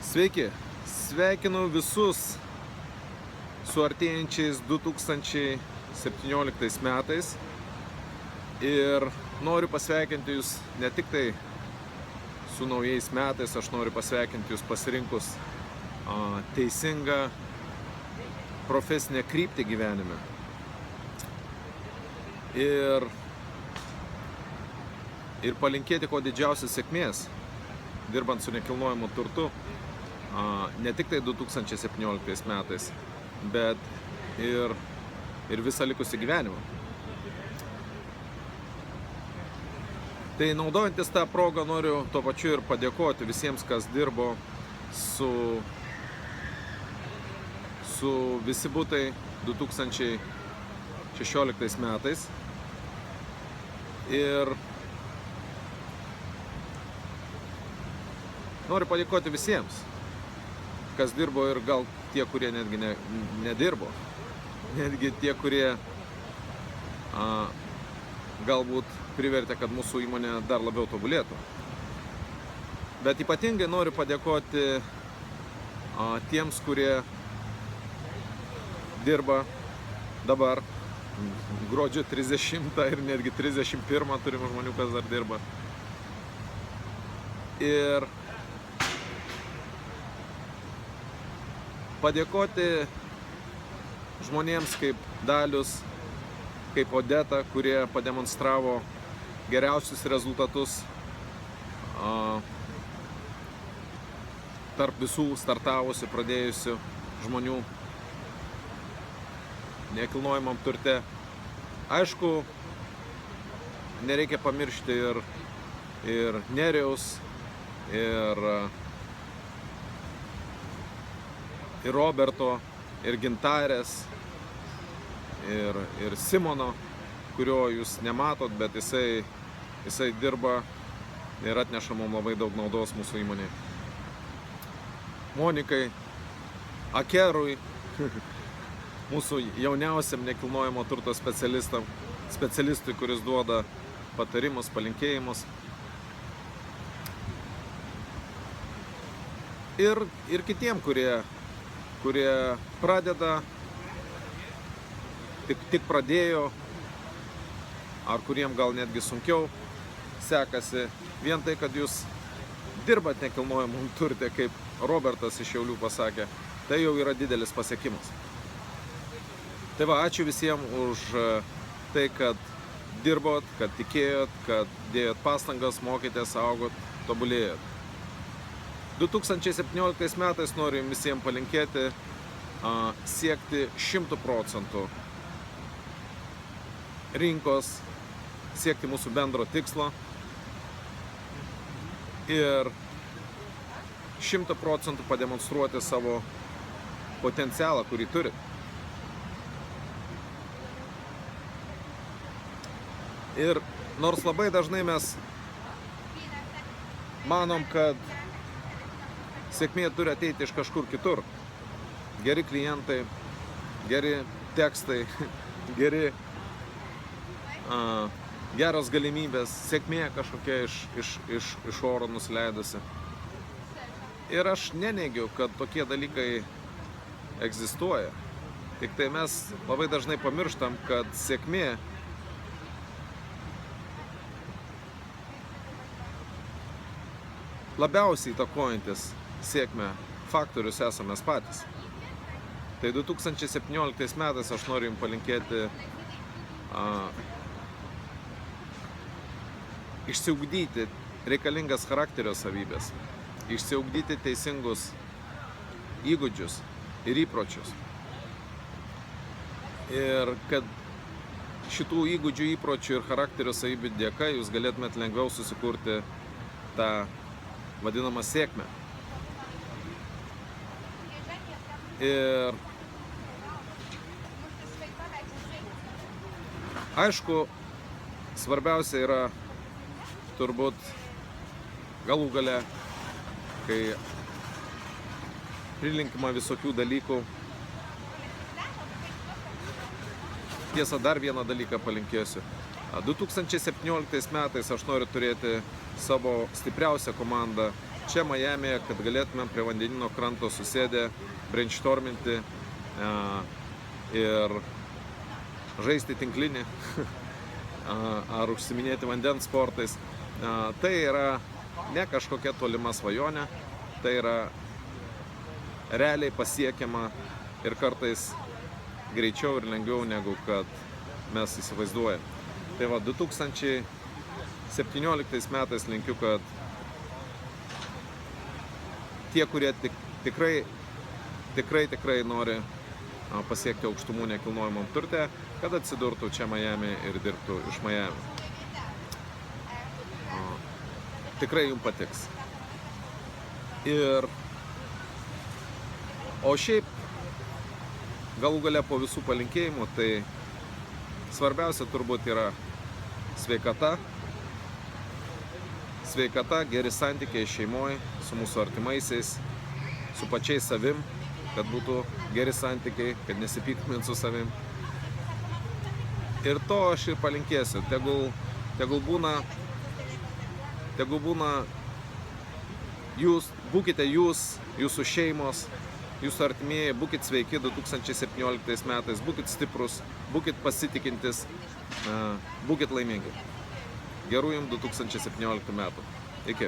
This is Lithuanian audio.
Sveiki, sveikinu visus su artėjančiais 2017 metais ir noriu pasveikinti jūs ne tik tai su naujais metais, aš noriu pasveikinti jūs pasirinkus teisingą profesinę kryptį gyvenime. Ir palinkėti kuo didžiausios sėkmės, dirbant su nekilnojamu turtu, ne tik tai 2017 metais, bet ir visą likusį gyvenimą. Tai naudojantis tą progą noriu tuo pačiu ir padėkoti visiems, kas dirbo su visi butai 2016 metais. Ir noriu padėkoti visiems, kas dirbo ir gal tie, kurie netgi nedirbo. Netgi tie, kurie galbūt privertė, kad mūsų įmonė dar labiau tobulėtų. Bet ypatingai noriu padėkoti tiems, kurie dirba dabar, gruodžio 30 ir netgi 31 turime žmonių, kas dar dirba. Ir padėkoti žmonėms kaip Dalius, kaip Odeta, kurie pademonstravo geriausius rezultatus tarp visų startavusių, pradėjusių žmonių nekilnojamam turte. Aišku, nereikia pamiršti ir Nerijaus, ir Roberto, ir Gintarės, ir Simono, kurio jūs nematot, bet jisai dirba ir atneša mums labai daug naudos mūsų įmonėje. Monikai, Akerui, mūsų jauniausiam nekilnojamo turto specialistui, kuris duoda patarimus, palinkėjimus. Ir kitiem, kurie pradeda, tik pradėjo, ar kuriem gal netgi sunkiau sekasi. Vien tai, kad jūs dirbat nekilnojamam turte, kaip Robertas iš Šiaulių pasakė, tai jau yra didelis pasiekimas. Tai va, ačiū visiems už tai, kad dirbot, kad tikėjot, kad dėjot pastangas, mokėtės, augot, tobulėjot. 2017 metais noriu visiems palinkėti siekti 100% rinkos, siekti mūsų bendro tikslo ir 100% pademonstruoti savo potencialą, kurį turit. Ir nors labai dažnai mes manom, kad sėkmė turi ateiti iš kažkur kitur. Geri klientai, geri tekstai, geros galimybės, sėkmė kažkokia iš oro nusileidusi. Ir aš neneigiu, kad tokie dalykai egzistuoja. Tik tai mes labai dažnai pamirštam, kad sėkmė labiausiai įtakojantis sėkmę faktorius esame mes patys. Tai 2017 metais aš noriu jums palinkėti išsiugdyti reikalingas charakterio savybės, išsiugdyti teisingus įgūdžius ir įpročius. Ir kad šitų įgūdžių, įpročių ir charakterio savybių dėka jūs galėtumėt lengviau susikurti tą vadinamą sėkmę. Ir aišku, svarbiausia yra turbūt galų gale, kai prilinkima visokių dalykų. Tiesa, dar vieną dalyką palinkėsiu. 2017 metais aš noriu turėti savo stipriausią komandą čia Majamyje, kad galėtumėm prie vandenino kranto susėdę, brainstorminti ir žaisti tinklinį ar užsiminėti vandens sportais. Tai yra ne kažkokia tolima svajonė, tai yra realiai pasiekiama ir kartais greičiau ir lengviau negu kad mes įsivaizduojame. Tai va, 2017 metais linkiu, kad tie, kurie tikrai nori pasiekti aukštumų nekilnojamam turte, kad atsidurtų čia Majamyje ir dirbtų iš Majamio. Tikrai jums patiks. O šiaip, galų gale po visų palinkėjimų, tai svarbiausia turbūt yra sveikata, geri santykiai šeimoje, su mūsų artimaisiais, su pačiais savim, kad būtų geri santykiai, kad nesipyktumėt su savim. Ir to aš ir palinkėsiu. Tegul būna jūs, būkite jūs, jūsų šeimos, jūsų artimieji, būkit sveiki 2017 metais, būkit stiprus, būkit pasitikintis, būkit laimingi. Gerų jums 2017 metų. Iki.